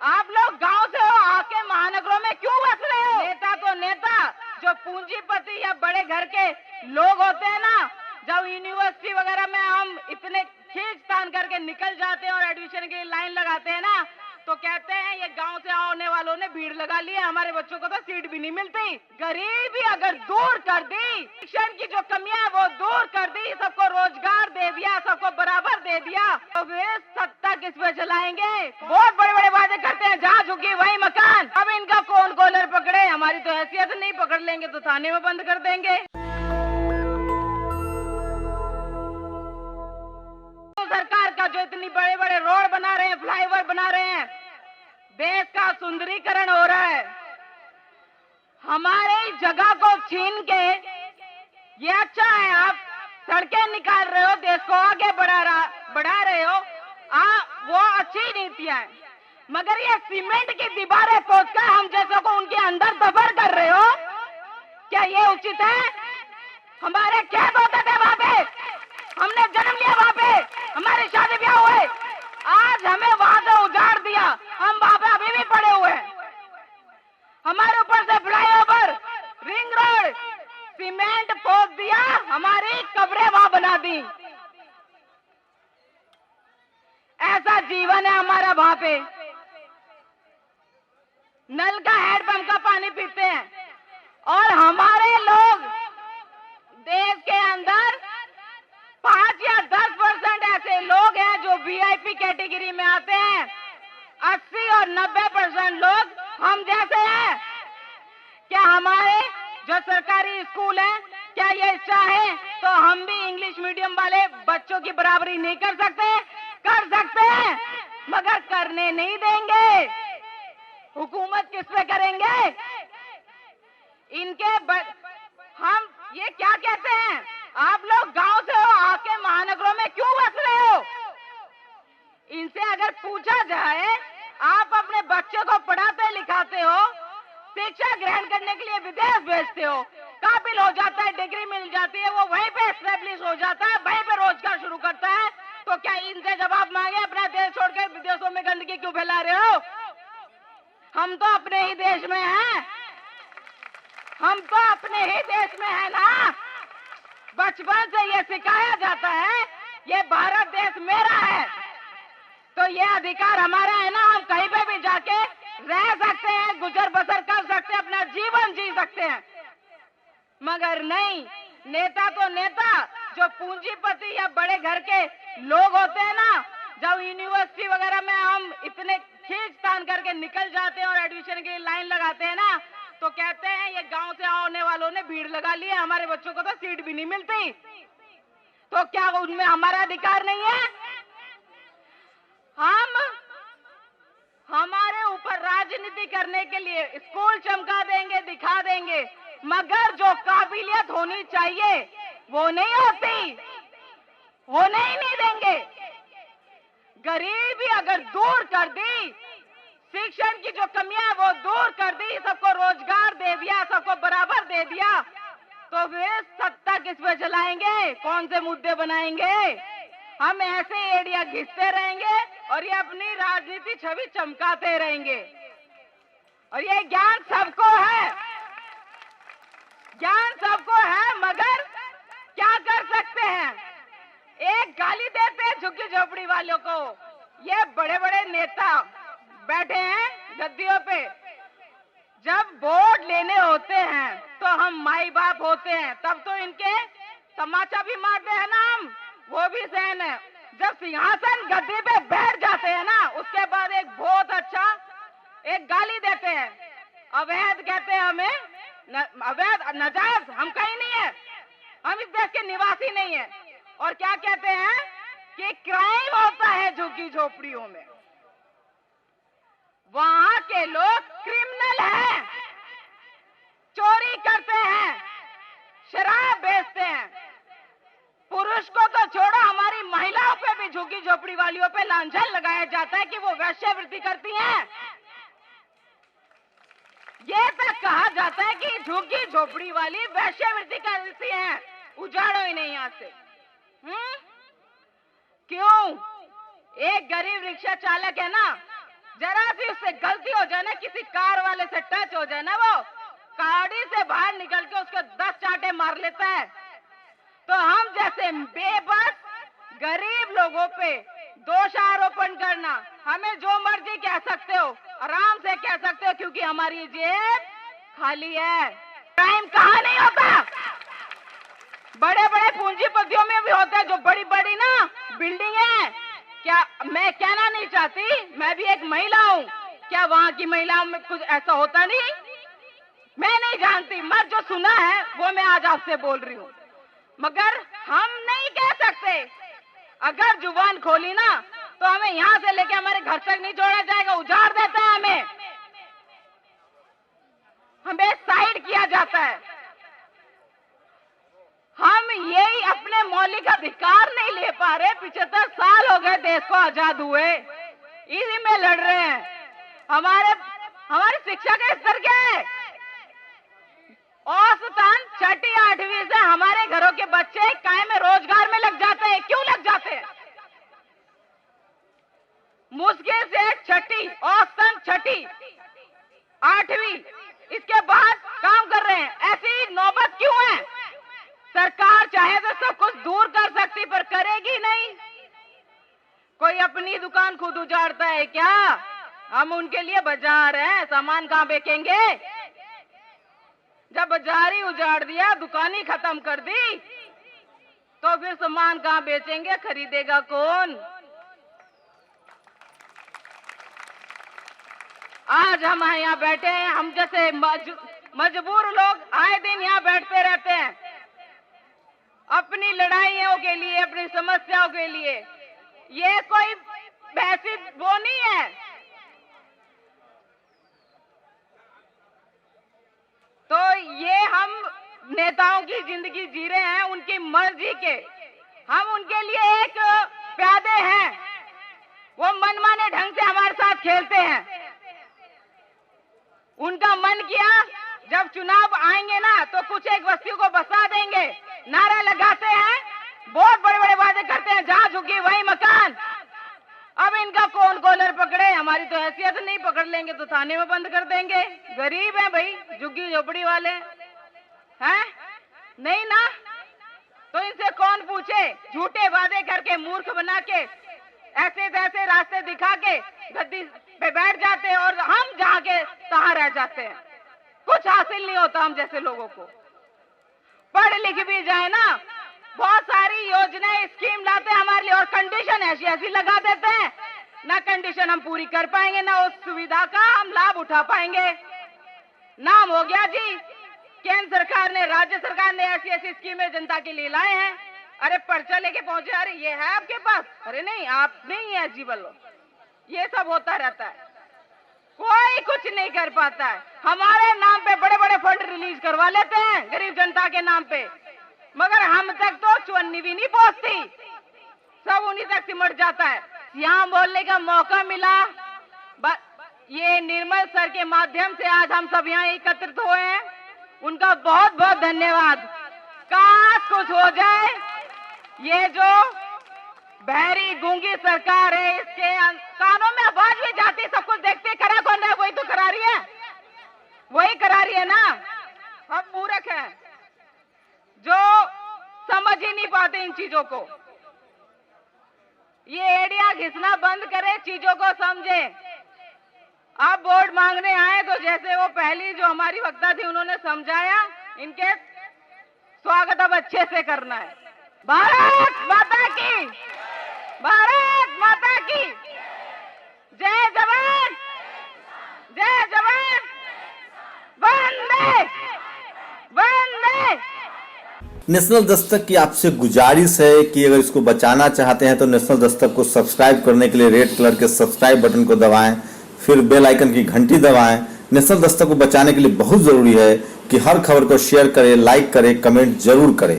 आप लोग गांव से हो, आके महानगरों में क्यों बस रहे हो? नेता तो नेता, जो पूंजीपति या बड़े घर के लोग होते हैं ना, जब यूनिवर्सिटी वगैरह में हम इतने खींच तान करके निकल जाते हैं और एडमिशन के लिए लाइन लगाते हैं ना, तो कहते हैं ये गांव से आने वालों ने भीड़ लगा ली है, हमारे बच्चों को तो सीट भी नहीं मिलती। गरीबी अगर दूर कर दी, शिक्षण की जो कमियां है वो दूर कर दी, सबको रोजगार दे दिया, सबको बराबर दे दिया, तो वे सत्ता किस पे चलाएंगे? बहुत बड़े बड़े वादे करते हैं, जहाँ झुकी वही मकान। अब इनका कौन कॉलर पकड़े? हमारी तो हैसियत नहीं, पकड़ लेंगे तो थाने में बंद कर देंगे। सरकार का जो इतनी बड़े बड़े रोड बना रहे हैं, फ्लाईओवर बना रहे हैं, देश का सुंदरीकरण हो रहा है, हमारे जगह को छीन के ये अच्छा है, आप सड़कें निकाल रहे हो, देश को आगे बढ़ा रहे हो, वो अच्छी नीतियां है, मगर ये सीमेंट की दीवारें पोतकर हम जैसों को उनके अंदर दफन कर रहे हो, क्या ये उचित है? हमारे खेत होते थे वहां पे, हमने जन्म लिया वहां पे, हमारे शादी ब्याह हुए, आज हमें वहां से उजाड़ दिया, हम वहां पे अभी भी पड़े हुए हैं। हमारे ऊपर से फ्लाईओवर, रिंग रोड, सीमेंट पोत दिया, हमारी कब्रें वहां बना दी। ऐसा जीवन है हमारा वहां पे। नल का हैंडपंप का पानी पीते हैं, और हमारे लोग देश के अंदर 5 या 10% ऐसे लोग हैं जो वीआईपी कैटेगरी में आते हैं, 80 और 90% लोग हम जैसे हैं। क्या हमारे जो सरकारी स्कूल हैं, क्या ये चाहे तो हम भी इंग्लिश मीडियम वाले बच्चों की बराबरी नहीं कर सकते? कर सकते हैं, मगर करने नहीं देंगे। हुकूमत किस पे करेंगे? हम ये क्या कहते हैं, आप लोग गांव से हो, आके महानगरों में क्यों बस रहे हो? इनसे अगर पूछा जाए, आप अपने बच्चे को पढ़ाते लिखाते हो, शिक्षा ग्रहण करने के लिए विदेश भेजते हो, काबिल हो जाता है, डिग्री मिल जाती है, वो वहीं पे एस्टेब्लिश हो जाता है, वहीं पे रोजगार शुरू करता है, तो क्या इनसे जवाब मांगे? अपना देश छोड़ के विदेशों में गंदगी क्यों फैला रहे हो? हम तो अपने ही देश में हैं, हम तो अपने ही देश में है ना। बचपन से ये सिखाया जाता है ये भारत देश मेरा है, तो ये अधिकार हमारा है ना, हम कहीं पे भी जाके रह सकते हैं, गुजर बसर कर सकते हैं, अपना जीवन जी सकते हैं। मगर नहीं, नेता तो नेता, जो पूंजीपति या बड़े घर के लोग होते हैं ना, जब यूनिवर्सिटी वगैरह में हम इतने खींच तान करके निकल जाते हैं और एडमिशन के लिए लाइन लगाते हैं ना, तो कहते हैं ये गांव से आने वालों ने भीड़ लगा ली है, हमारे बच्चों को तो सीट भी नहीं मिलती। तो क्या उनमें हमारा अधिकार नहीं है? हम हमारे ऊपर राजनीति करने के लिए स्कूल चमका देंगे, दिखा देंगे, मगर जो काबिलियत होनी चाहिए वो नहीं होती, होने ही नहीं देंगे। गरीबी अगर दूर कर दी, शिक्षण की जो कमियां वो दूर कर दी, सबको रोजगार दे दिया, सबको बराबर दे दिया, तो वे सत्ता किस पे चलाएंगे? कौन से मुद्दे बनाएंगे? हम ऐसे एरिया घिसते रहेंगे और ये अपनी राजनीति छवि चमकाते रहेंगे। और ये ज्ञान सबको है, ज्ञान सबको है, मगर क्या कर सकते हैं? एक गाली देते हैं झुग्गी झोपड़ी वालों को। ये बड़े बड़े नेता बैठे हैं गद्दियों पे, जब वोट लेने होते हैं तो हम माई बाप होते हैं, तब तो इनके तमाचा भी मारते हैं ना हम, वो भी सहन है। जब सिंहासन गद्दी पे बैठ जाते हैं ना, उसके बाद एक बहुत अच्छा एक गाली देते हैं, अवैध कहते हैं हमें, अवैध नाजायज हम कहीं नहीं है, हम इस देश के निवासी नहीं है। और क्या कहते हैं कि क्राइम होता है झुग्गी झोपड़ियों में, वहां के लोग क्रिमिनल हैं, चोरी करते हैं, शराब बेचते हैं। पुरुष को तो छोड़ो, हमारी महिलाओं पे भी झुग्गी झोपड़ी वालियों पे लांछन लगाया जाता है कि वो वेश्यावृत्ति करती हैं। ये तक कहा जाता है कि झुग्गी झोपड़ी वाली वेश्यावृत्ति करती हैं, उजाड़ो ही नहीं यहाँ से। क्यों? एक गरीब रिक्शा चालक है ना, जरा सी उससे गलती हो जाए ना, किसी कार वाले से टच हो जाए ना, वो गाड़ी से बाहर निकल के उसको 10 चांटे मार लेता है। तो हम जैसे बेबस गरीब लोगों पे दोषारोपण करना, हमें जो मर्जी कह सकते हो, आराम से कह सकते हो, क्योंकि हमारी जेब खाली है। क्राइम कहाँ नहीं होता, बड़े बड़े पूंजीपतियों में भी होता है, जो बड़ी बड़ी ना बिल्डिंग है। क्या मैं कहना नहीं चाहती, मैं भी एक महिला हूँ, क्या वहाँ की महिलाओं में कुछ ऐसा होता नहीं? मैं नहीं जानती, मैं जो सुना है वो मैं आज आपसे बोल रही हूँ। मगर हम नहीं कह सकते, अगर जुबान खोली ना तो हमें यहाँ से लेके हमारे घर तक नहीं छोड़ा जाएगा, उजाड़ देता है हमें साइड किया जाता है। हम यही अपने मौलिक अधिकार नहीं ले पा रहे। 75 साल हो गए देश को आजाद हुए, इसी में लड़ रहे हैं। हमारी शिक्षा का स्तर क्या है? औसतन 6ठी 8वीं से हमारे घरों के बच्चे कायम रोजगार में लग जाते हैं। क्यों लग जाते हैं? मुश्किल से 6ठी, औसतन 6ठी 8वीं, इसके बाद काम कर रहे हैं। ऐसी नौबत क्यों है? सरकार चाहे तो सब कुछ दूर कर सकती, पर करेगी नहीं। कोई अपनी दुकान खुद उजाड़ता है क्या? हम उनके लिए बाजार हैं, सामान कहाँ बेचेंगे? जब बाजार ही उजाड़ दिया, दुकान ही खत्म कर दी, तो फिर सामान कहाँ बेचेंगे? खरीदेगा कौन? आज हम यहाँ बैठे हैं, हम जैसे मजबूर लोग आए दिन यहाँ बैठते रहते हैं अपनी लड़ाइयों के लिए, अपनी समस्याओं के लिए। ये कोई वैसी वो नहीं है। तो ये हम नेताओं की जिंदगी जी रहे हैं, उनकी मर्जी के। हम उनके लिए एक प्यादे हैं, वो मनमाने ढंग से हमारे साथ खेलते हैं। उनका मन किया, जब चुनाव आएंगे ना तो कुछ एक बस्तियों को बसा देंगे, नारा लगाते हैं, बहुत बड़े बड़े वादे करते हैं, जहां झुकी वही मकान। अब इनका कौन कॉलर पकड़े? हमारी तो हैसियत नहीं, पकड़ लेंगे तो थाने में बंद कर देंगे। गरीब हैं भाई, झुग्गी झोपड़ी वाले हैं, नहीं ना? तो इनसे कौन पूछे? झूठे वादे करके, मूर्ख बना के, ऐसे तैसे रास्ते दिखा के गद्दी पे बैठ जाते हैं, और हम जहाँ के तहाँ रह जाते हैं। कुछ हासिल नहीं होता हम जैसे लोगों को। पढ़ लिख भी जाए ना, बहुत सारी योजनाएं, स्कीम लाते हैं हमारे लिए, और कंडीशन ऐसी ऐसी लगा देते हैं, ना कंडीशन हम पूरी कर पाएंगे, ना उस सुविधा का हम लाभ उठा पाएंगे। नाम हो गया जी, केंद्र सरकार ने, राज्य सरकार ने ऐसी ऐसी स्कीमें जनता के लिए लाए हैं। अरे पर्चा लेके पहुंचे, अरे ये है आपके पास? अरे नहीं, आप नहीं है जी, बोलो। ये सब होता रहता है, कोई कुछ नहीं कर पाता है। हमारे नाम पे बड़े बड़े फंड रिलीज करवा लेते हैं गरीब जनता के नाम पे, मगर हम तक तो चुन्नी भी नहीं पहुंचती, सब उन्हीं तक सिमट जाता है। यहाँ बोलने का मौका मिला, ये निर्मल सर के माध्यम से आज हम सब यहाँ एकत्रित हुए हैं, उनका बहुत बहुत धन्यवाद। काश कुछ हो जाए, ये जो बहरी गूंगी सरकार है, इसके कानों में आवाज भी जाती, सब कुछ देखते, करा कौन है? वही तो करा रही है, वही करा रही है ना। हम मूर्ख हैं जो समझ ही नहीं पाते इन चीजों को। ये एडिया घिसना बंद करे, चीजों को समझे। आप वोट मांगने आए तो जैसे वो पहली जो हमारी वक्ता थी उन्होंने समझाया, इनके स्वागत अब अच्छे से करना है। भारत माता की, भारत माता की जय जवान, जय जवान, वंदे वंदे। नेशनल दस्तक की आपसे गुजारिश है कि अगर इसको बचाना चाहते हैं तो नेशनल दस्तक को सब्सक्राइब करने के लिए रेड कलर के सब्सक्राइब बटन को दबाएं, फिर बेल आइकन की घंटी दबाएं। नेशनल दस्तक को बचाने के लिए बहुत जरूरी है कि हर खबर को शेयर करें, लाइक करें, कमेंट जरूर करें।